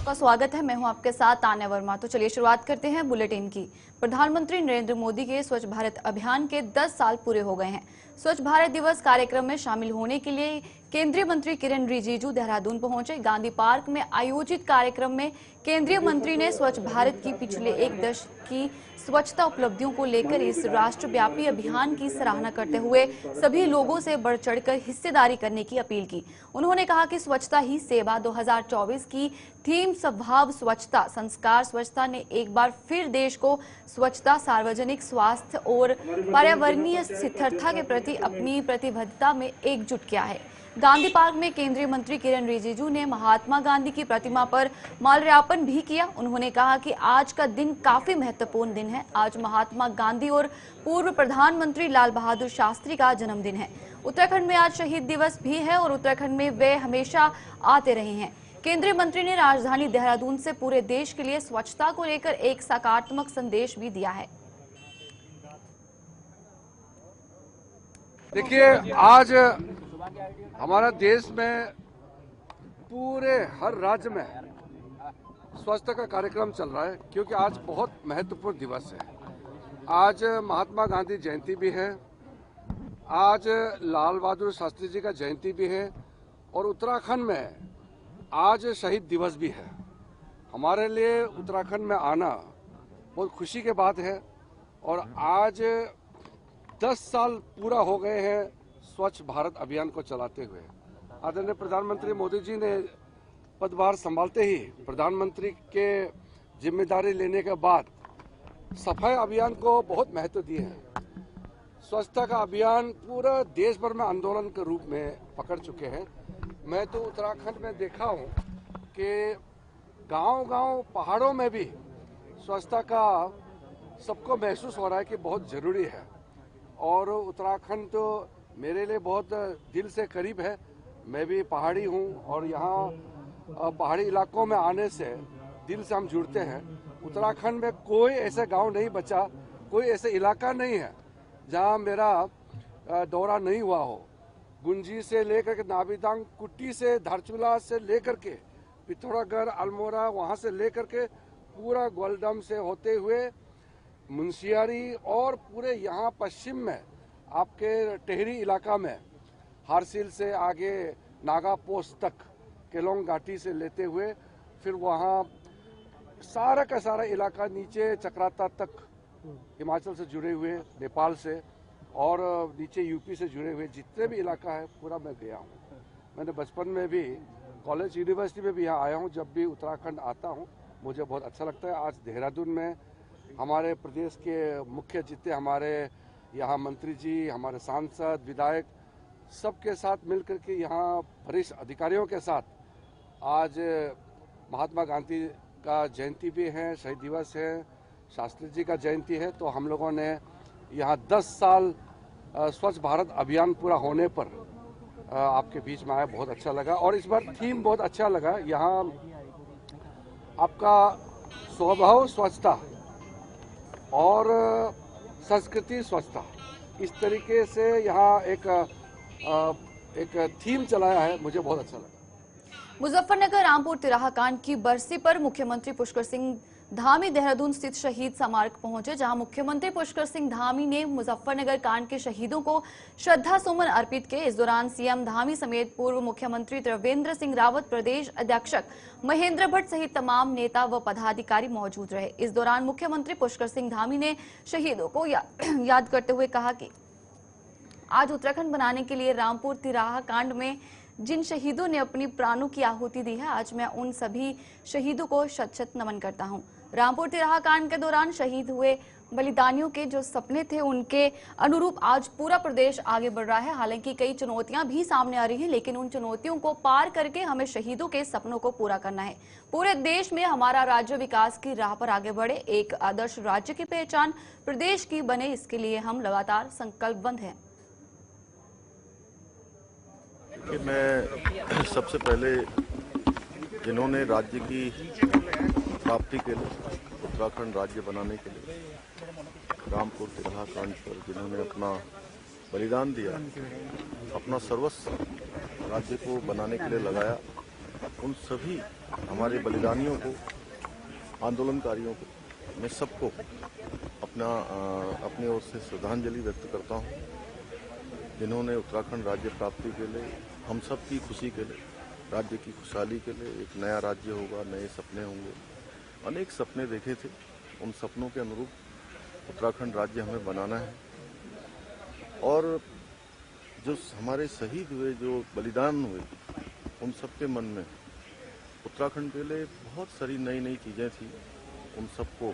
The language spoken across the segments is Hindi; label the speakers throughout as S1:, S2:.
S1: आपका स्वागत है। मैं हूं आपके साथ तान्या वर्मा। तो चलिए शुरुआत करते हैं बुलेटिन की। प्रधानमंत्री नरेंद्र मोदी के स्वच्छ भारत अभियान के 10 साल पूरे हो गए हैं। स्वच्छ भारत दिवस कार्यक्रम में शामिल होने के लिए केंद्रीय मंत्री किरण रिजिजू देहरादून पहुंचे। गांधी पार्क में आयोजित कार्यक्रम में केंद्रीय मंत्री ने स्वच्छ भारत की पिछले एक दशक की स्वच्छता उपलब्धियों को लेकर इस राष्ट्रव्यापी अभियान की सराहना करते हुए सभी लोगों से बढ़ चढ़कर हिस्सेदारी करने की अपील की। उन्होंने कहा कि स्वच्छता ही सेवा 2024 की थीम स्वभाव स्वच्छता संस्कार स्वच्छता ने एक बार फिर देश को स्वच्छता, सार्वजनिक स्वास्थ्य और पर्यावरणीय स्थिरता के प्रति अपनी प्रतिबद्धता में एकजुट किया है। गांधी पार्क में केंद्रीय मंत्री किरण रिजिजू ने महात्मा गांधी की प्रतिमा पर माल्यार्पण भी किया। उन्होंने कहा कि आज का दिन काफी महत्वपूर्ण दिन है। आज महात्मा गांधी और पूर्व प्रधानमंत्री लाल बहादुर शास्त्री का जन्मदिन है। उत्तराखंड में आज शहीद दिवस भी है और उत्तराखंड में वे हमेशा आते रहे हैं। केंद्रीय मंत्री ने राजधानी देहरादून से पूरे देश के लिए स्वच्छता को लेकर एक सकारात्मक संदेश भी दिया है।
S2: देखिए, आज हमारा देश में पूरे हर राज्य में स्वच्छता का कार्यक्रम चल रहा है, क्योंकि आज बहुत महत्वपूर्ण दिवस है। आज महात्मा गांधी जयंती भी है, आज लाल बहादुर शास्त्री जी का जयंती भी है और उत्तराखंड में आज शहीद दिवस भी है। हमारे लिए उत्तराखंड में आना बहुत खुशी की बात है और आज 10 साल पूरा हो गए हैं स्वच्छ भारत अभियान को चलाते हुए। आदरणीय प्रधानमंत्री मोदी जी ने पदभार संभालते ही प्रधानमंत्री के जिम्मेदारी लेने के बाद सफाई अभियान को बहुत महत्व दिए हैं। स्वच्छता का अभियान पूरा देश भर में आंदोलन के रूप में पकड़ चुके हैं। मैं तो उत्तराखंड में देखा हूँ कि गांव-गांव पहाड़ों में भी स्वच्छता का सबको महसूस हो रहा है कि बहुत जरूरी है। और उत्तराखंड तो मेरे लिए बहुत दिल से करीब है। मैं भी पहाड़ी हूँ और यहाँ पहाड़ी इलाकों में आने से दिल से हम जुड़ते हैं। उत्तराखंड में कोई ऐसा गांव नहीं बचा, कोई ऐसा इलाका नहीं है जहाँ मेरा दौरा नहीं हुआ हो। गुंजी से लेकर के नाबीदांग, कुट्टी से धारचूला से लेकर के पिथौरागढ़, अल्मोड़ा, वहाँ से लेकर के पूरा गोलडम से होते हुए मुंशियारी और पूरे यहाँ पश्चिम में आपके टेहरी इलाका में हारसिल से आगे नागा पोस्ट तक केलोंग घाटी से लेते हुए फिर वहाँ सारा का सारा इलाका नीचे चक्राता तक हिमाचल से जुड़े हुए, नेपाल से और नीचे यूपी से जुड़े हुए जितने भी इलाका है पूरा मैं गया हूँ। मैंने बचपन में भी कॉलेज यूनिवर्सिटी में भी यहाँ आया हूँ। जब भी उत्तराखंड आता हूँ मुझे बहुत अच्छा लगता है। आज देहरादून में हमारे प्रदेश के मुख्य जितने हमारे यहाँ मंत्री जी, हमारे सांसद, विधायक सबके साथ मिलकर के यहाँ वरिष्ठ अधिकारियों के साथ आज महात्मा गांधी का जयंती भी है, शहीद दिवस है, शास्त्री जी का जयंती है। तो हम लोगों ने यहाँ 10 साल स्वच्छ भारत अभियान पूरा होने पर आपके बीच में आया, बहुत अच्छा लगा। और इस बार थीम बहुत अच्छा लगा। यहाँ आपका स्वभाव स्वच्छता और संस्कृति स्वच्छता, इस तरीके से यहाँ एक थीम चलाया है, मुझे बहुत अच्छा लगा।
S1: मुजफ्फरनगर रामपुर तिराहा कांड की बरसी पर मुख्यमंत्री पुष्कर सिंह धामी देहरादून स्थित शहीद स्मारक पहुंचे, जहां मुख्यमंत्री पुष्कर सिंह धामी ने मुजफ्फरनगर कांड के शहीदों को श्रद्धा सुमन अर्पित किए। इस दौरान सीएम धामी समेत पूर्व मुख्यमंत्री त्रिवेंद्र सिंह रावत, प्रदेश अध्यक्ष महेंद्र भट्ट सहित तमाम नेता व पदाधिकारी मौजूद रहे। इस दौरान मुख्यमंत्री पुष्कर सिंह धामी ने शहीदों को याद करते हुए कहा कि आज उत्तराखंड बनाने के लिए रामपुर तिराहा कांड में जिन शहीदों ने अपनी प्राणों की आहुति दी है, आज मैं उन सभी शहीदों को शत शत नमन करता हूं। रामपुर तिराहा कांड के दौरान शहीद हुए बलिदानियों के जो सपने थे उनके अनुरूप आज पूरा प्रदेश आगे बढ़ रहा है। हालांकि कई चुनौतियां भी सामने आ रही हैं, लेकिन उन चुनौतियों को पार करके हमें शहीदों के सपनों को पूरा करना है। पूरे देश में हमारा राज्य विकास की राह पर आगे बढ़े, एक आदर्श राज्य की पहचान प्रदेश की बने, इसके लिए हम लगातार संकल्पबद्ध हैं।
S3: कि मैं सबसे पहले जिन्होंने राज्य की प्राप्ति के लिए, उत्तराखंड राज्य बनाने के लिए रामपुर तिराहा कांड पर जिन्होंने अपना बलिदान दिया, अपना सर्वस्व राज्य को बनाने के लिए लगाया, उन सभी हमारे बलिदानियों को, आंदोलनकारियों को, मैं सबको अपनी ओर से श्रद्धांजलि व्यक्त करता हूँ, जिन्होंने उत्तराखंड राज्य प्राप्ति के लिए, हम सब की खुशी के लिए, राज्य की खुशहाली के लिए, एक नया राज्य होगा, नए सपने होंगे, अनेक सपने देखे थे। उन सपनों के अनुरूप उत्तराखंड राज्य हमें बनाना है। और जो हमारे शहीद हुए, जो बलिदान हुए, उन सबके मन में उत्तराखंड के लिए बहुत सारी नई नई चीज़ें थी। उन सबको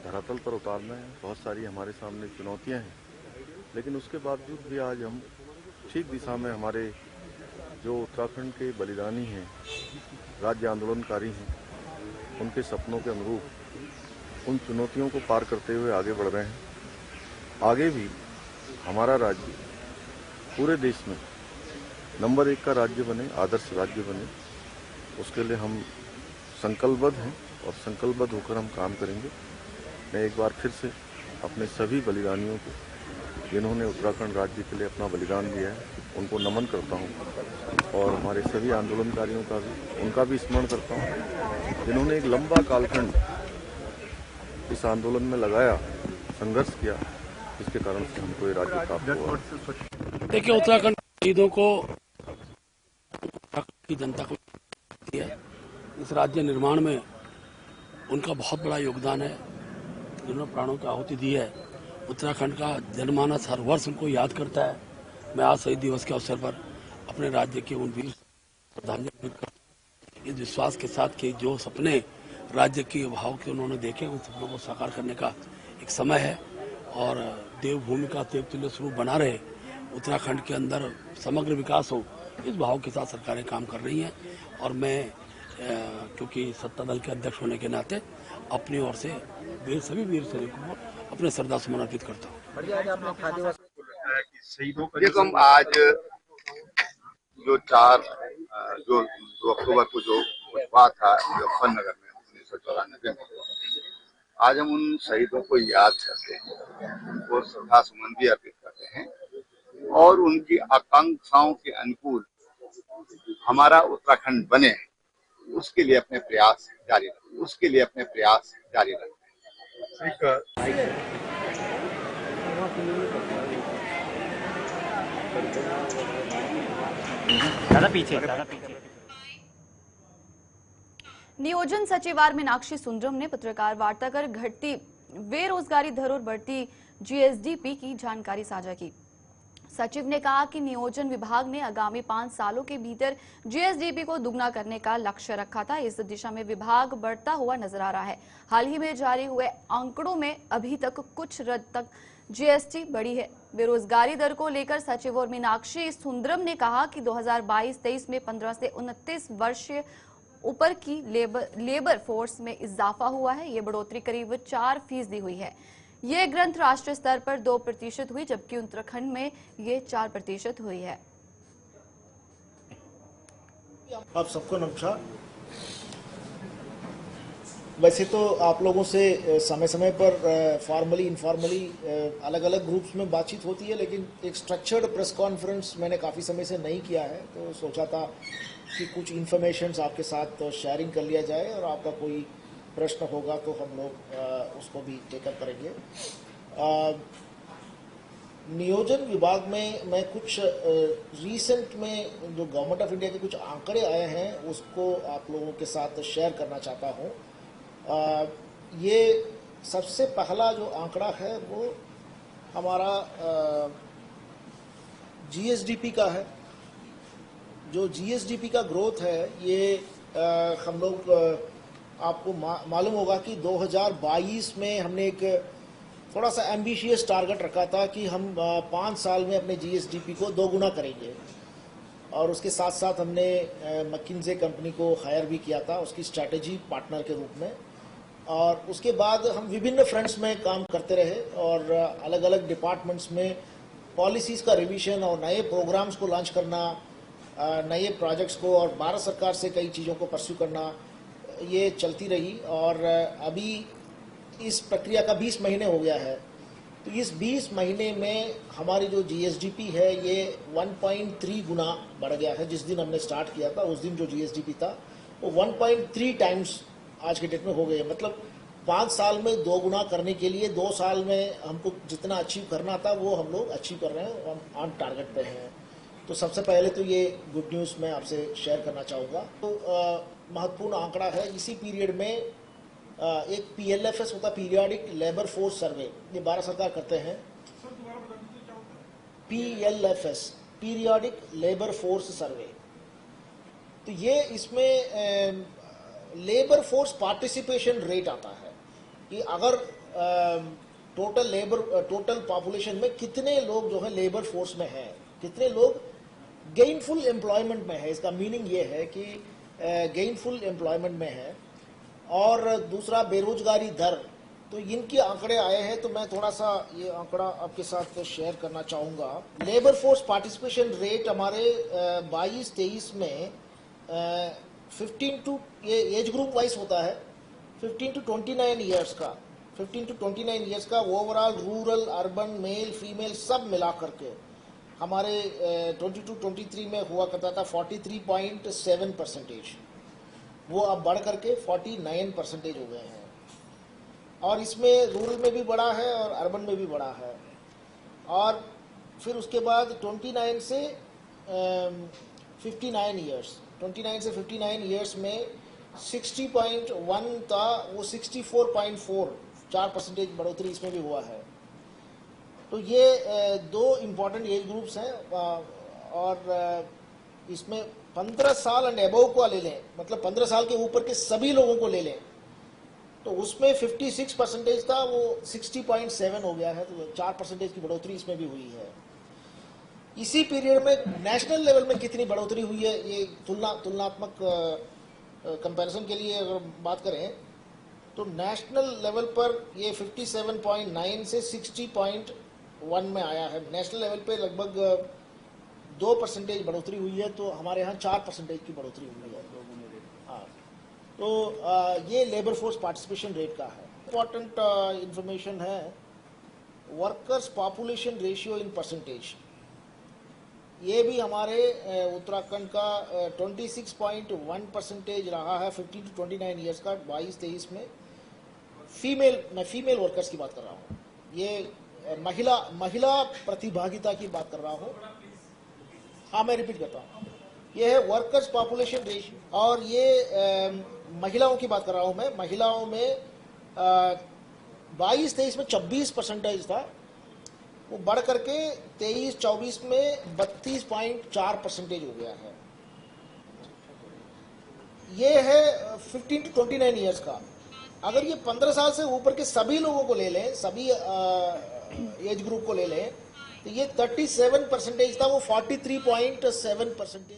S3: धरातल पर उतारना है। बहुत सारी हमारे सामने चुनौतियां हैं, लेकिन उसके बावजूद भी आज हम ठीक दिशा में, हमारे जो उत्तराखंड के बलिदानी हैं, राज्य आंदोलनकारी हैं, उनके सपनों के अनुरूप उन चुनौतियों को पार करते हुए आगे बढ़ रहे हैं। आगे भी हमारा राज्य पूरे देश में नंबर 1 का राज्य बने, आदर्श राज्य बने, उसके लिए हम संकल्पबद्ध हैं और संकल्पबद्ध होकर हम काम करेंगे। मैं एक बार फिर से अपने सभी बलिदानियों को, जिन्होंने उत्तराखंड राज्य के लिए अपना बलिदान दिया है, उनको नमन करता हूं और हमारे सभी आंदोलनकारियों का भी, उनका भी स्मरण करता हूं, जिन्होंने एक लंबा कालखंड इस आंदोलन में लगाया, संघर्ष किया, जिसके कारण से हमको ये राज्य प्राप्त हुआ।
S4: देखिए, उत्तराखंड शहीदों को, की जनता को दिया, इस राज्य निर्माण में उनका बहुत बड़ा योगदान है, जिन्होंने प्राणों की आहुति दी है। उत्तराखंड का जनमानस हर वर्ष उनको याद करता है। मैं आज शहीद दिवस के अवसर पर अपने राज्य के उन वीर श्रद्धांजलि करता हूं, इस विश्वास के साथ कि जो सपने राज्य के भाव के उन्होंने देखे, उन सपनों को साकार करने का एक समय है और देवभूमि का देवतुल्य स्वरूप बना रहे, उत्तराखंड के अंदर समग्र विकास हो, इस भाव के साथ सरकारें काम कर रही हैं। और मैं क्योंकि सत्ता दल के अध्यक्ष होने के नाते अपनी ओर से सभी वीर सैनिकों को अपने श्रद्धा सुमन अर्पित करता हूँ।
S5: देखो, हम आज जो 2 अक्टूबर को जो हुआ था मुजफ्फरनगर में 1994 में, आज हम उन शहीदों को याद करते हैं, उनको श्रद्धा सुमन भी अर्पित करते हैं और उनकी आकांक्षाओं के अनुकूल हमारा उत्तराखंड बने, उसके लिए अपने प्रयास जारी रखते हैं।
S1: नियोजन सचिवार मीनाक्षी सुंदरम ने पत्रकार वार्ता कर घटती बेरोजगारी दर और बढ़ती जीएसडीपी की जानकारी साझा की। सचिव ने कहा कि नियोजन विभाग ने आगामी 5 सालों के भीतर जीएसडीपी को दुगना करने का लक्ष्य रखा था। इस दिशा में विभाग बढ़ता हुआ नजर आ रहा है। हाल ही में जारी हुए आंकड़ों में अभी तक कुछ हद तक जीएसटी बढ़ी है। बेरोजगारी दर को लेकर सचिव और मीनाक्षी सुंदरम ने कहा कि 2022-23 में 15 से 29 वर्ष ऊपर की लेबर फोर्स में इजाफा हुआ है। ये बढ़ोतरी करीब 4% हुई है। ये ग्रंथ राष्ट्रीय स्तर पर 2% हुई, जबकि उत्तराखंड में ये 4% हुई है।
S6: आप सबको नमस्कार। वैसे तो आप लोगों से समय समय पर फॉर्मली इनफॉर्मली अलग अलग ग्रुप्स में बातचीत होती है, लेकिन एक स्ट्रक्चर्ड प्रेस कॉन्फ्रेंस मैंने काफ़ी समय से नहीं किया है, तो सोचा था कि कुछ इन्फॉर्मेशंस आपके साथ शेयरिंग कर लिया जाए और आपका कोई प्रश्न होगा तो हम लोग उसको भी टेकअप करेंगे। नियोजन विभाग में मैं कुछ रिसेंट में जो गवर्नमेंट ऑफ इंडिया के कुछ आंकड़े आए हैं उसको आप लोगों के साथ शेयर करना चाहता हूँ। ये सबसे पहला जो आंकड़ा है वो हमारा जीएसडीपी का है। जो जीएसडीपी का ग्रोथ है ये हम लोग आपको मालूम होगा कि 2022 में हमने एक थोड़ा सा एम्बिशियस टारगेट रखा था कि हम 5 साल में अपने जीएसडीपी को 2 गुना करेंगे, और उसके साथ साथ हमने मैकिन्से कंपनी को हायर भी किया था उसकी स्ट्रैटेजी पार्टनर के रूप में। और उसके बाद हम विभिन्न फ्रंट्स में काम करते रहे और अलग अलग डिपार्टमेंट्स में पॉलिसीज़ का रिवीजन और नए प्रोग्राम्स को लॉन्च करना, नए प्रोजेक्ट्स को और भारत सरकार से कई चीज़ों को परस्यू करना, ये चलती रही। और अभी इस प्रक्रिया का 20 महीने हो गया है तो इस 20 महीने में हमारी जो जीएसडीपी है ये 1.3 गुना बढ़ गया है। जिस दिन हमने स्टार्ट किया था उस दिन जो जीएसडीपी था वो 1.3 टाइम्स आज के डेट में हो गई है। मतलब 5 साल में 2 गुना करने के लिए 2 साल में हमको जितना अचीव करना था वो हम लोग अचीव कर रहे हैं, हम ऑन टारगेट पे हैं। तो सबसे पहले तो ये गुड न्यूज़ मैं आपसे शेयर करना चाहूँगा। तो महत्वपूर्ण आंकड़ा है, इसी पीरियड में एक PLFS होता है, पीरियडिक लेबर फोर्स सर्वे, ये भारत सरकार करते हैं। PLFS periodic labour force survey, तो ये इसमें लेबर फोर्स पार्टिसिपेशन रेट आता है कि अगर टोटल पॉपुलेशन में कितने लोग जो है लेबर फोर्स में हैं, कितने लोग गेनफुल एम्प्लॉयमेंट में है। इसका मीनिंग ये है कि गेनफुल एम्प्लॉयमेंट में है। और दूसरा बेरोजगारी दर, तो इनके आंकड़े आए हैं, तो मैं थोड़ा सा ये आंकड़ा आपके साथ शेयर करना चाहूँगा। लेबर फोर्स पार्टिसिपेशन रेट हमारे 22-23 में 15 टू, ये एज ग्रुप वाइज होता है, 15 टू 29 ईयर्स का, 15 टू 29 ईयर्स का overall rural urban male female सब मिला करके हमारे 22-23 में हुआ करता था 43.7%। वो अब बढ़ करके 49% हो गए हैं। और इसमें रूरल में भी बढ़ा है और अर्बन में भी बढ़ा है। और फिर उसके बाद 29 से 59 ईयर्स, 29 से 59 ईयर्स में 60.1 था, वो 64.4, 4% बढ़ोतरी इसमें भी हुआ है। तो ये 2 इम्पॉर्टेंट एज ग्रुप्स हैं। और इसमें 15 साल एंड एबव को ले लें, मतलब 15 साल के ऊपर के सभी लोगों को ले लें, तो उसमें 56% था, वो 60.7 हो गया है। तो 4% की बढ़ोतरी इसमें भी हुई है। इसी पीरियड में नेशनल लेवल में कितनी बढ़ोतरी हुई है, ये तुलनात्मक कंपैरिजन के लिए अगर बात करें तो नेशनल लेवल पर ये 57.9 से 60.1 में आया है। नेशनल लेवल पे लगभग 2% बढ़ोतरी हुई है, तो हमारे यहाँ 4% की बढ़ोतरी हुई है। हाँ, तो ये लेबर फोर्स पार्टिसिपेशन रेट का है। इम्पॉर्टेंट इंफॉर्मेशन है, workers population ratio in percentage, ये भी हमारे उत्तराखंड का 26.1% रहा है 15 टू 29 ईयर्स का 22-23 में। मैं फीमेल वर्कर्स की बात कर रहा हूँ, ये महिला प्रतिभागिता की बात कर रहा हूँ। हाँ, मैं रिपीट करता हूँ, ये है वर्कर्स पॉपुलेशन रेशियो। और ये महिलाओं की बात कर रहा हूँ मैं। महिलाओं में 22-23 में 26% था, वो बढ़ करके 23-24 में 32.4% हो गया है। ये है 15 टू 29 ईयर्स का। अगर ये 15 साल से ऊपर के सभी लोगों को ले लें, सभी एज ग्रुप को ले लें, तो ये 37% था, वो 43.7%।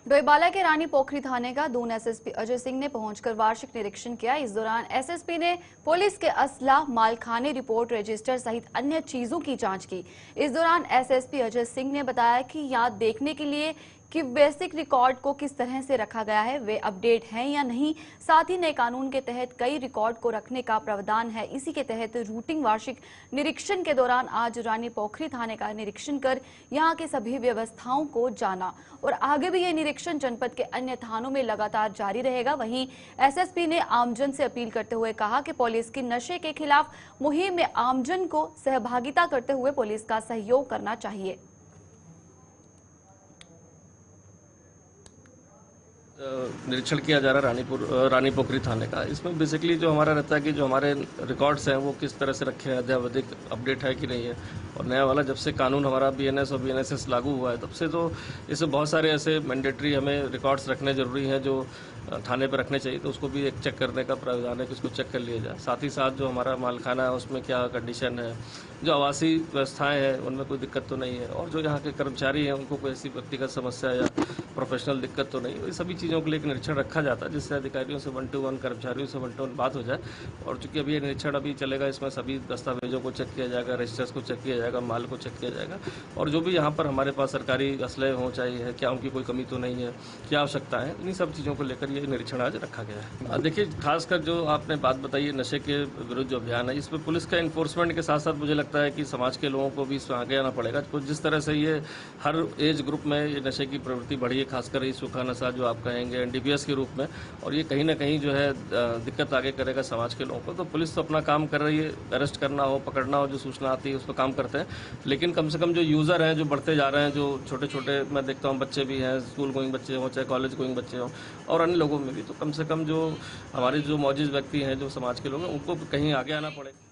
S1: डोईवाला के रानी पोखरी थाने का दून एसएसपी अजय सिंह ने पहुंचकर वार्षिक निरीक्षण किया। इस दौरान एसएसपी ने पुलिस के असला, मालखाने रिपोर्ट, रजिस्टर सहित अन्य चीजों की जांच की। इस दौरान एसएसपी अजय सिंह ने बताया कि यहाँ देखने के लिए कि बेसिक रिकॉर्ड को किस तरह से रखा गया है, वे अपडेट हैं या नहीं। साथ ही नए कानून के तहत कई रिकॉर्ड को रखने का प्रावधान है। इसी के तहत रूटीन वार्षिक निरीक्षण के दौरान आज रानी पोखरी थाने का निरीक्षण कर यहां की सभी व्यवस्थाओं को जाना और आगे भी ये निरीक्षण जनपद के अन्य थानों में लगातार जारी रहेगा। वहीं एसएसपी ने आमजन से अपील करते हुए कहा कि पुलिस की नशे के खिलाफ मुहिम में आमजन को सहभागिता करते हुए पुलिस का सहयोग करना चाहिए।
S7: निरीक्षण किया जा रहा है रानी पोखरी थाने का। इसमें बेसिकली जो हमारा रहता है कि जो हमारे रिकॉर्ड्स हैं वो किस तरह से रखे हैं, अद्यावधिक अपडेट है कि नहीं है। और नया वाला जब से कानून हमारा बीएनएस और बीएनएसएस लागू हुआ है तब से तो इसमें बहुत सारे ऐसे मैंडेटरी हमें रिकॉर्ड्स रखने जरूरी हैं जो थाने पर रखने चाहिए, तो उसको भी एक चेक करने का प्रावधान है कि उसको चेक कर लिया जाए। साथ ही साथ जो हमारा मालखाना है उसमें क्या कंडीशन है, जो आवासीय व्यवस्थाएँ हैं उनमें कोई दिक्कत तो नहीं है, और जो यहाँ के कर्मचारी हैं उनको कोई ऐसी व्यक्तिगत समस्या या प्रोफेशनल दिक्कत तो नहीं, ये सभी चीज़ों के लिए एक निरीक्षण रखा जाता है जिससे अधिकारियों से 1-to-1, कर्मचारियों से 1-to-1 बात हो जाए। और चूंकि अभी ये निरीक्षण अभी चलेगा, इसमें सभी दस्तावेजों को चेक किया जाएगा, रजिस्टर्स को चेक किया जाएगा, माल को चेक किया जाएगा, और जो भी यहाँ पर हमारे पास सरकारी असले हों चाहिए, क्या उनकी कोई कमी तो नहीं है, क्या आवश्यकता है, इन्हीं सब चीज़ों को लेकर ये निरीक्षण आज रखा गया है। देखिए, खासकर जो आपने बात बताई नशे के विरुद्ध जो अभियान है, इसमें पुलिस का इन्फोर्समेंट के साथ साथ मुझे लगता है कि समाज के लोगों को भी इसमें आगे आना पड़ेगा। तो जिस तरह से ये हर एज ग्रुप में ये नशे की प्रवृत्ति बढ़ी है, खासकर ये सूखा नशा जो आप कहेंगे एनडीपीएस के रूप में, और ये कहीं ना कहीं जो है दिक्कत आगे करेगा समाज के लोगों को। तो पुलिस तो अपना काम कर रही है, अरेस्ट करना हो, पकड़ना हो, जो सूचना आती है उस पर काम करते हैं, लेकिन कम से कम जो यूज़र हैं, जो बढ़ते जा रहे हैं, जो छोटे छोटे मैं देखता हूँ बच्चे भी हैं, स्कूल गोइंग बच्चे हों, चाहे कॉलेज गोइंग बच्चे हों, और अन्य लोगों में भी, तो कम से कम जो हमारे जो मौजूद व्यक्ति हैं, जो समाज के लोग हैं, उनको कहीं आगे आना पड़ेगा।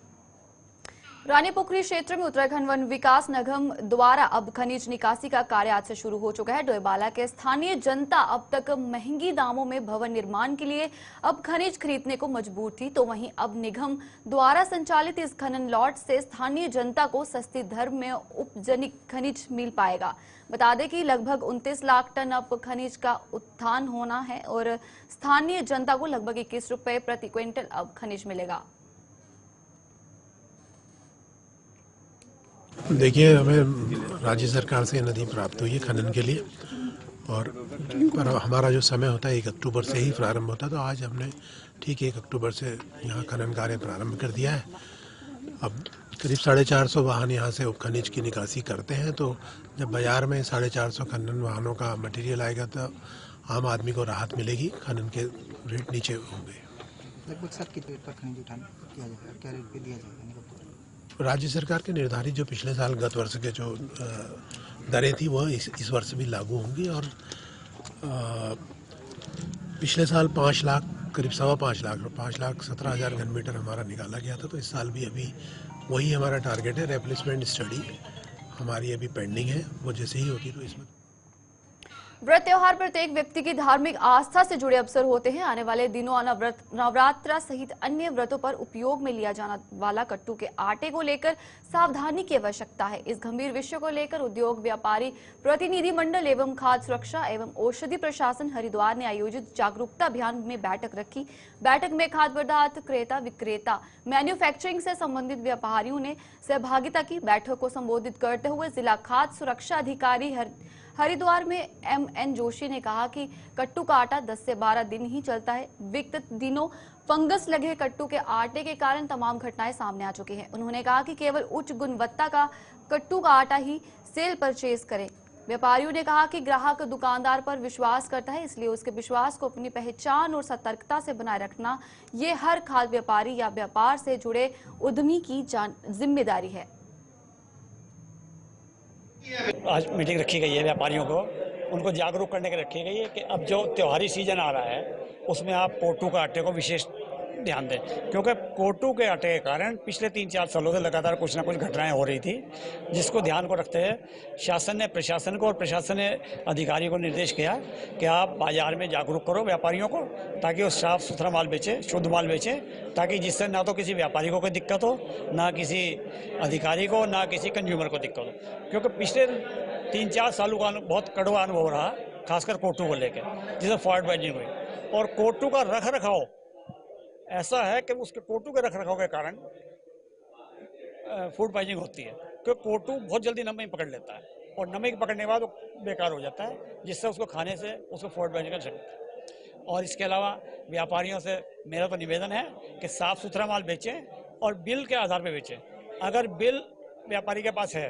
S1: रानीपोखरी क्षेत्र में उत्तराखंड वन विकास निगम द्वारा अब खनिज निकासी का कार्य आज से शुरू हो चुका है। डोईवाला के स्थानीय जनता अब तक महंगी दामों में भवन निर्माण के लिए अब खनिज खरीदने को मजबूर थी, तो वहीं अब निगम द्वारा संचालित इस खनन लॉट से स्थानीय जनता को सस्ती दर में उपजनिक खनिज मिल पाएगा। बता दें कि लगभग 29 लाख टन अब खनिज का उत्थान होना है और स्थानीय जनता को लगभग 21 रुपए प्रति क्विंटल अब खनिज मिलेगा।
S8: देखिए, हमें राज्य सरकार से नदी प्राप्त हुई है खनन के लिए, और पर हमारा जो समय होता है 1 अक्टूबर से ही प्रारंभ होता है, तो आज हमने ठीक 1 अक्टूबर से यहाँ खनन कार्य प्रारंभ कर दिया है। अब करीब 450 वाहन यहाँ से खनिज की निकासी करते हैं, तो जब बाजार में 450 खनन वाहनों का मटेरियल आएगा तो आम आदमी को राहत मिलेगी, खनन के रेट नीचे होंगे।
S9: लगभग सर कितने रेट पर खनिज उठान किया जाएगा, क्या रेट पे दिया जाएगा?
S8: राज्य सरकार के निर्धारित जो पिछले साल गत वर्ष के जो दरें थी वो इस वर्ष भी लागू होंगी, और पिछले साल 5 लाख करीब 5,17,000 घन मीटर हमारा निकाला गया था, तो इस साल भी अभी वही हमारा टारगेट है। रिप्लेसमेंट स्टडी हमारी अभी पेंडिंग है, वो जैसे ही होगी तो इसमें।
S1: व्रत त्योहार प्रत्येक व्यक्ति की धार्मिक आस्था से जुड़े अवसर होते हैं। आने वाले दिनों नवरात्रा सहित अन्य व्रतों पर उपयोग में लिया जाने वाला कट्टू के आटे को लेकर सावधानी की आवश्यकता है। इस गंभीर विषय को लेकर उद्योग व्यापारी प्रतिनिधि मंडल एवं खाद्य सुरक्षा एवं औषधि प्रशासन हरिद्वार ने आयोजित जागरूकता अभियान में बैठक रखी। बैठक में खाद्य पदार्थ क्रेता विक्रेता मैन्युफैक्चरिंग से संबंधित व्यापारियों ने सहभागिता की। बैठक को संबोधित करते हुए जिला खाद्य सुरक्षा अधिकारी हरिद्वार में MN जोशी ने कहा कि कट्टू का आटा 10 से 12 दिन ही चलता है। विगत दिनों फंगस लगे कट्टू के आटे के कारण तमाम घटनाएं सामने आ चुकी हैं। उन्होंने कहा कि केवल उच्च गुणवत्ता का कट्टू का आटा ही सेल परचेज करें। व्यापारियों ने कहा कि ग्राहक दुकानदार पर विश्वास करता है, इसलिए उसके विश्वास को अपनी पहचान और सतर्कता से बनाए रखना ये हर खाद्य व्यापारी या व्यापार से जुड़े उद्यमी की जिम्मेदारी है।
S10: आज मीटिंग रखी गई है व्यापारियों को, उनको जागरूक करने के रखी गई है कि अब जो त्योहारी सीजन आ रहा है उसमें आप कोटू के आटे को विशेष ध्यान दें, क्योंकि कोटू के आटे के कारण पिछले 3-4 सालों से लगातार कुछ ना कुछ घटनाएं हो रही थी, जिसको ध्यान को रखते हुए शासन ने प्रशासन को और प्रशासन ने अधिकारियों को निर्देश किया कि आप बाजार में जागरूक करो व्यापारियों को, ताकि वो साफ सुथरा माल बेचे, शुद्ध माल बेचे, ताकि जिससे ना तो किसी व्यापारी को कोई दिक्कत हो, ना किसी अधिकारी को, ना किसी कंज्यूमर को दिक्कत हो। क्योंकि पिछले 3-4 सालों का बहुत कड़वा अनुभव रहा, खासकर कोटू को लेकर, जिसमें फॉल्ट बाइजिंग हुई। और कोटू का रख रखाव ऐसा है कि उसके कोटू के रख रखाव के कारण फूड पॉइजनिंग होती है, क्योंकि कोटू बहुत जल्दी नमी पकड़ लेता है और नमी पकड़ने के बाद वो बेकार हो जाता है, जिससे उसको खाने से उसको फूड पॉइजनिंग का सकता है। और इसके अलावा व्यापारियों से मेरा तो निवेदन है कि साफ सुथरा माल बेचें और बिल के आधार पर बेचें। अगर बिल व्यापारी के पास है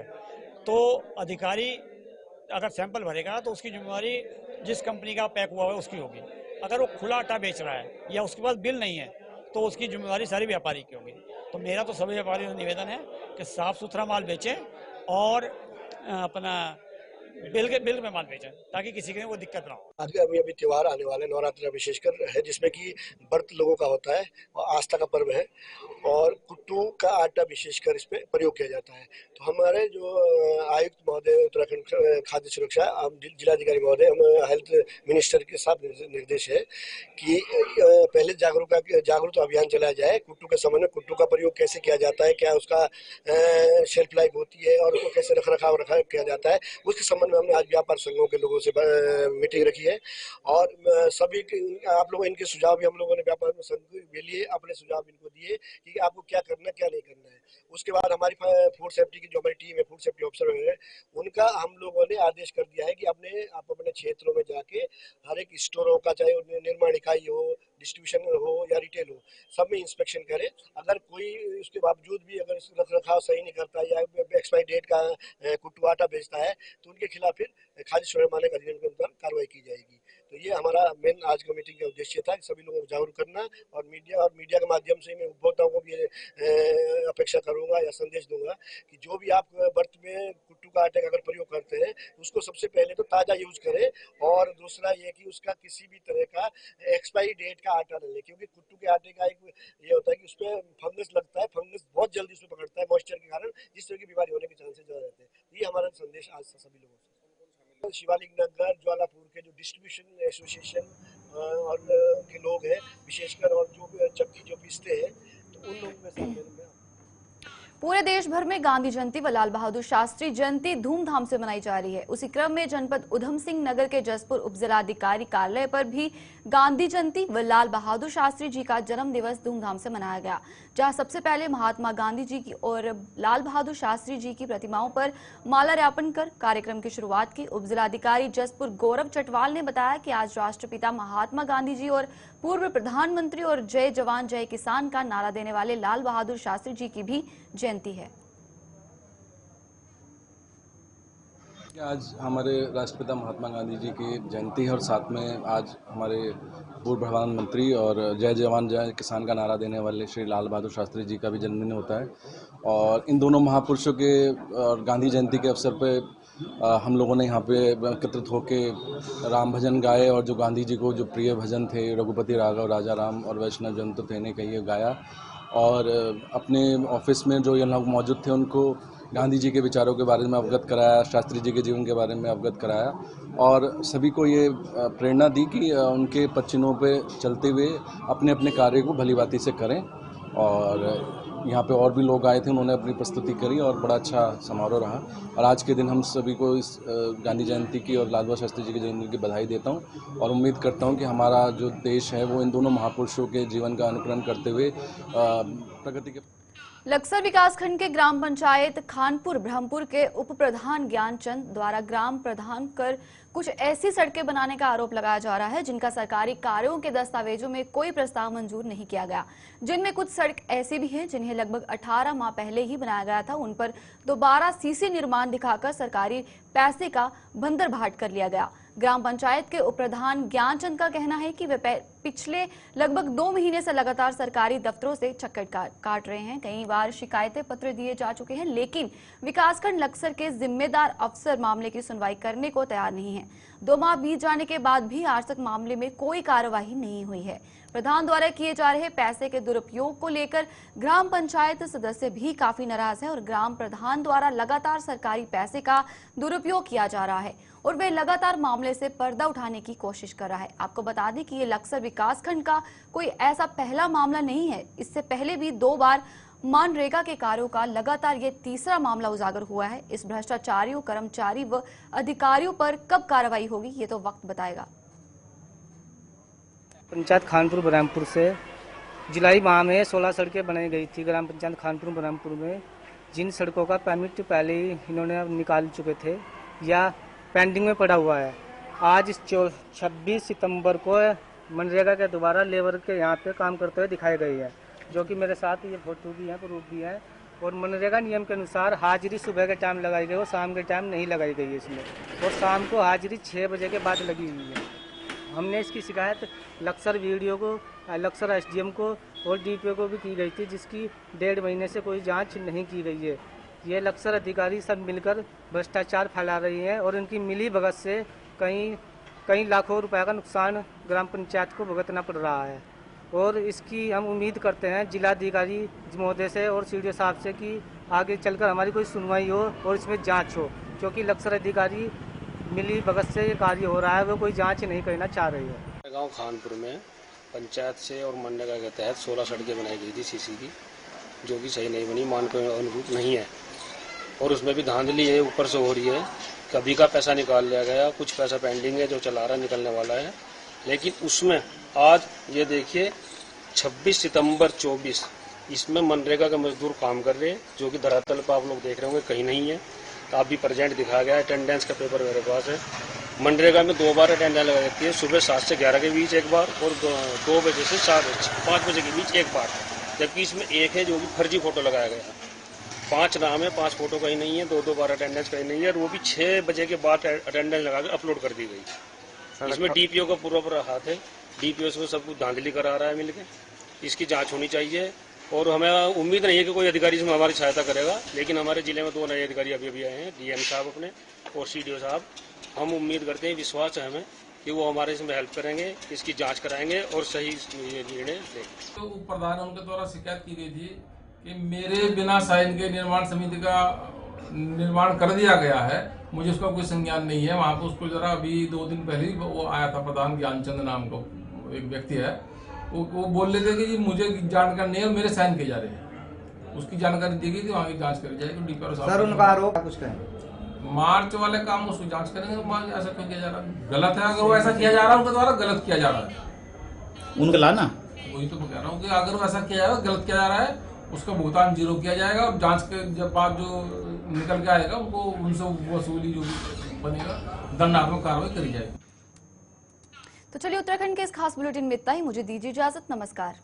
S10: तो अधिकारी अगर सैंपल भरेगा तो उसकी जिम्मेवारी जिस कंपनी का पैक हुआ है उसकी होगी। अगर वो खुला आटा बेच रहा है या उसके पास बिल नहीं है तो उसकी जिम्मेवारी सारी व्यापारी की होगी। तो मेरा तो सभी व्यापारियों से निवेदन है कि साफ सुथरा माल बेचें और अपना बिल में माल बेचें, ताकि किसी के वो दिक्कत ना हो।
S11: अभी त्योहार आने वाले, नवरात्रि विशेषकर है, जिसमें कि व्रत लोगों का होता है और आस्था का पर्व है, और कुट्टू का आटा विशेषकर इस पे प्रयोग किया जाता है। तो हमारे जो आयुक्त महोदय उत्तराखंड खाद्य सुरक्षा, जिलाधिकारी महोदय, हम हेल्थ मिनिस्टर के साथ निर्देश है कि पहले जागरूकता अभियान चलाया जाए। कुट्टू के समय में कुट्टू का प्रयोग कैसे किया जाता है, क्या उसका शेल्फ लाइफ होती है और उसको कैसे रख रखाव किया जाता है, उसके संबंध संबंध में हमने आज व्यापार संघों के लोगों से मीटिंग रखी है और सभी आप लोगों इनके सुझाव भी हम लोगों ने व्यापार संघ के लिए अपने सुझाव इनको दिए कि आपको क्या करना क्या नहीं करना है। उसके बाद हमारी फूड सेफ्टी की जो हमारी टीम है, फूड सेफ्टी ऑफिसर है, उनका हम लोगों ने आदेश कर दिया है कि आप अपने क्षेत्रों में जाके हर एक स्टोरों का, चाहे निर्माण इकाई हो, डिस्ट्रीब्यूशन हो या रिटेल हो, सब में इंस्पेक्शन करें। अगर कोई उसके बावजूद भी अगर रख रखाव सही नहीं करता या एक्सपायरी डेट का कुट्टू आटा बेचता है तो उनके खिलाफ फिर खाद्य सुरक्षा मानक अधिनियम के अनुसार कार्रवाई की जाएगी। तो ये हमारा मेन आज का मीटिंग का उद्देश्य था कि सभी लोगों को जागरूक करना और मीडिया के माध्यम से मैं उपभोक्ताओं को भी अपेक्षा करूंगा या संदेश दूंगा कि जो भी आप व्रत में कुट्टू का आटे का अगर प्रयोग करते हैं उसको सबसे पहले तो ताज़ा यूज करें और दूसरा ये कि उसका किसी भी तरह का एक्सपायरी डेट का आटा न ले, क्योंकि कुट्टू के आटे का एक ये होता है कि उसमें फंगस लगता है, फंगस बहुत जल्दी उसमें पकड़ता है मॉइस्चर के कारण, जिस तरह की बीमारी होने के चांसेस ज़्यादा रहते हैं। ये हमारा संदेश आज से सभी लोगों से। शिवालिक नगर ज्वालापुर के जो डिस्ट्रीब्यूशन एसोसिएशन और के लोग हैं विशेषकर और जो चक्की जो पीसते हैं तो उन लोगों के साथ
S1: पूरे देश भर में गांधी जयंती व लाल बहादुर शास्त्री जयंती धूमधाम से मनाई जा रही है। उसी क्रम में जनपद उधम सिंह नगर के जसपुर उपजिलाधिकारी कार्यालय पर भी गांधी जयंती व लाल बहादुर शास्त्री जी का जन्म दिवस धूमधाम से मनाया गया, जहां सबसे पहले महात्मा गांधी जी की और लाल बहादुर शास्त्री जी की प्रतिमाओं पर माल्यार्पण कर कार्यक्रम की शुरुआत की। उपजिलाधिकारी जसपुर गौरव चटवाल ने बताया कि आज राष्ट्रपिता महात्मा गांधी जी और पूर्व प्रधानमंत्री और जय जवान जय किसान का नारा देने वाले लाल बहादुर शास्त्री जी की भी जयंती है।
S12: आज हमारे राष्ट्रपिता महात्मा गांधी जी की जयंती है और साथ में आज हमारे पूर्व प्रधानमंत्री और जय जवान जय किसान का नारा देने वाले श्री लाल बहादुर शास्त्री जी का भी जन्मदिन होता है। और इन दोनों महापुरुषों के और गांधी जयंती के अवसर पे हम लोगों ने यहाँ पे एकत्रित होकर राम भजन गाए और जो गांधी जी को जो प्रिय भजन थे रघुपति राघव राजा राम और वैष्णव जन तो थे ने कहिए गाया और अपने ऑफिस में जो ये लोग मौजूद थे उनको गांधी जी के विचारों के बारे में अवगत कराया, शास्त्री जी के जीवन के बारे में अवगत कराया और सभी को ये प्रेरणा दी कि उनके पद चिन्हों पे चलते हुए अपने अपने कार्य को भलीभांति से करें। और यहाँ पे और भी लोग आए थे, उन्होंने अपनी प्रस्तुति करी और बड़ा अच्छा समारोह रहा। और आज के दिन हम सभी को इस गांधी जयंती की और लाल बहादुर शास्त्री जी के जन्मदिन की बधाई देता हूँ और उम्मीद करता हूँ कि हमारा जो देश है वो इन दोनों महापुरुषों के जीवन का अनुकरण करते हुए प्रगति के।
S1: लक्सर विकासखंड के ग्राम पंचायत खानपुर ब्रह्मपुर के उप प्रधान ज्ञानचंद द्वारा ग्राम प्रधान कर कुछ ऐसी सड़कें बनाने का आरोप लगाया जा रहा है जिनका सरकारी कार्यों के दस्तावेजों में कोई प्रस्ताव मंजूर नहीं किया गया, जिनमें कुछ सड़क ऐसी भी हैं जिन्हें लगभग 18 माह पहले ही बनाया गया था। उन पर दोबारा सीसी निर्माण दिखाकर सरकारी पैसे का बंदरभाट कर लिया गया। ग्राम पंचायत के उप प्रधान ज्ञानचंद का कहना है कि वे पिछले लगभग 2 महीने से लगातार सरकारी दफ्तरों से चक्कर काट रहे हैं। कई बार शिकायतें पत्र दिए जा चुके हैं, लेकिन विकासखंड लक्सर के जिम्मेदार अफसर मामले की सुनवाई करने को तैयार नहीं है। 2 माह बीत जाने के बाद भी आज तक मामले में कोई कार्यवाही नहीं हुई है। प्रधान द्वारा किए जा रहे पैसे के दुरुपयोग को लेकर ग्राम पंचायत सदस्य भी काफी नाराज है और ग्राम प्रधान द्वारा लगातार सरकारी पैसे का दुरुपयोग किया जा रहा है और वे लगातार मामले से पर्दा उठाने की कोशिश कर रहा है। आपको बता दें कि ये लक्सर विकासखंड का कोई ऐसा पहला मामला नहीं है। इससे पहले भी 2 बार मनरेगा के कार्यों का लगातार ये तीसरा मामला उजागर हुआ है। इस भ्रष्टाचारियों, कर्मचारी व अधिकारियों पर कब कार्रवाई होगी ये तो वक्त बताएगा।
S13: पंचायत खानपुर ब्रह्मपुर से जुलाई माह में 16 सड़कें बनाई गई थी। ग्राम पंचायत खानपुर ब्रह्मपुर में जिन सड़कों का परमिट पहले ही इन्होंने निकाल चुके थे या पेंडिंग में पड़ा हुआ है, आज 26 सितंबर को मनरेगा के दोबारा लेबर के यहाँ पे काम करते हुए दिखाई गई है, जो कि मेरे साथ ये फोटो भी है, प्रूफ भी है। और मनरेगा नियम के अनुसार हाजिरी सुबह के टाइम लगाई गई और शाम के टाइम नहीं लगाई गई है इसमें, और शाम को हाजिरी 6 बजे के बाद लगी हुई है। हमने इसकी शिकायत लक्सर वीडियो को, लक्सर एसडीएम को और डीपीओ को भी की गई थी, जिसकी 1.5 महीने से कोई जांच नहीं की गई है। ये लक्सर अधिकारी सब मिलकर भ्रष्टाचार फैला रही हैं और उनकी मिली भगत से कई लाखों रुपए का नुकसान ग्राम पंचायत को भुगतना पड़ रहा है। और इसकी हम उम्मीद करते हैं जिलाधिकारी महोदय से और सीडीओ साहब से कि आगे चलकर हमारी कोई सुनवाई हो और इसमें जांच हो, क्योंकि लक्सर अधिकारी मिली भगत से ये कार्य हो रहा है, वो कोई जांच नहीं करना चाह रही है।
S4: गांव खानपुर में पंचायत से और मनरेगा के तहत 16 सड़कें बनाई गई थी सीसी की, जो कि सही नहीं बनी, मान के अनुरूप नहीं है। और उसमें भी धांधली है ऊपर से हो रही है
S14: कभी का पैसा निकाल लिया गया, कुछ पैसा पेंडिंग है जो चला रहा निकलने वाला है। लेकिन उसमें आज ये देखिए 26 सितंबर 24 इसमें मनरेगा के मजदूर काम कर रहे हैं, जो कि धरातल पर आप लोग देख रहे होंगे कहीं नहीं है। तो आप भी प्रेजेंट दिखाया गया है, अटेंडेंस का पेपर मेरे पास है। मनरेगा में 2 बार अटेंडेंस लगाई जाती है, सुबह 7 से 11 के बीच एक बार और 2 बजे से 5 बजे के बीच एक बार। जबकि इसमें एक है जो कि फर्जी फोटो लगाया गया। 5 नाम है, 5 फोटो कहीं नहीं है, 2 बार अटेंडेंस कहीं नहीं है, और वो भी 6 बजे के बाद अटेंडेंस लगा के अपलोड कर दी गई। इसमें डीपीओ का पूरा हाथ है, डीपीओ से सब कुछ धांधली करा रहा है मिलके। इसकी जांच होनी चाहिए और हमें उम्मीद नहीं है कि कोई अधिकारी इसमें हमारी सहायता करेगा। लेकिन हमारे जिले में 2 नए अधिकारी अभी आए हैं, डीएम साहब अपने और सीडीओ साहब। हम उम्मीद करते हैं, विश्वास है हमें कि वो हमारे इसमें हेल्प करेंगे, इसकी जांच कराएंगे और सही निर्णय लेंगे।
S15: तो उप प्रधान उनके द्वारा शिकायत की गई थी कि मेरे बिना साइन के निर्माण समिति का निर्माण कर दिया गया है, मुझे उसका कोई संज्ञान नहीं है। वहाँ पे उसको जरा अभी 2 दिन पहले ही वो आया था, प्रधान ज्ञानचंद नाम को एक व्यक्ति है, वो बोल रहे थे कि जी मुझे जानकारी नहीं है, मेरे साइन किए जा रहे हैं। उसकी जानकारी दी गई थी, वहाँ की जाँच करी जाएगी। डीपीआर साहब
S9: सर उनका आरोप कुछ कहें,
S15: मार्च वाले काम उसको जांच करेंगे। ऐसा क्यों किया जा रहा है? गलत है। अगर वो ऐसा किया जा रहा है उनके द्वारा, गलत किया जा रहा है
S16: उनका लाना।
S15: वही तो मैं कह रहा हूँ कि अगर वो ऐसा किया जा रहा है, गलत किया जा रहा है, उसका भुगतान 0 किया जाएगा। और जांच के जब बाद जो निकल के आएगा उनको उनसे वसूली जो भी बनेगा, दंडात्मक कार्रवाई करी जाएगी।
S1: तो चलिए उत्तराखंड के इस खास बुलेटिन में इतना ही। मुझे दीजिए इजाजत। नमस्कार।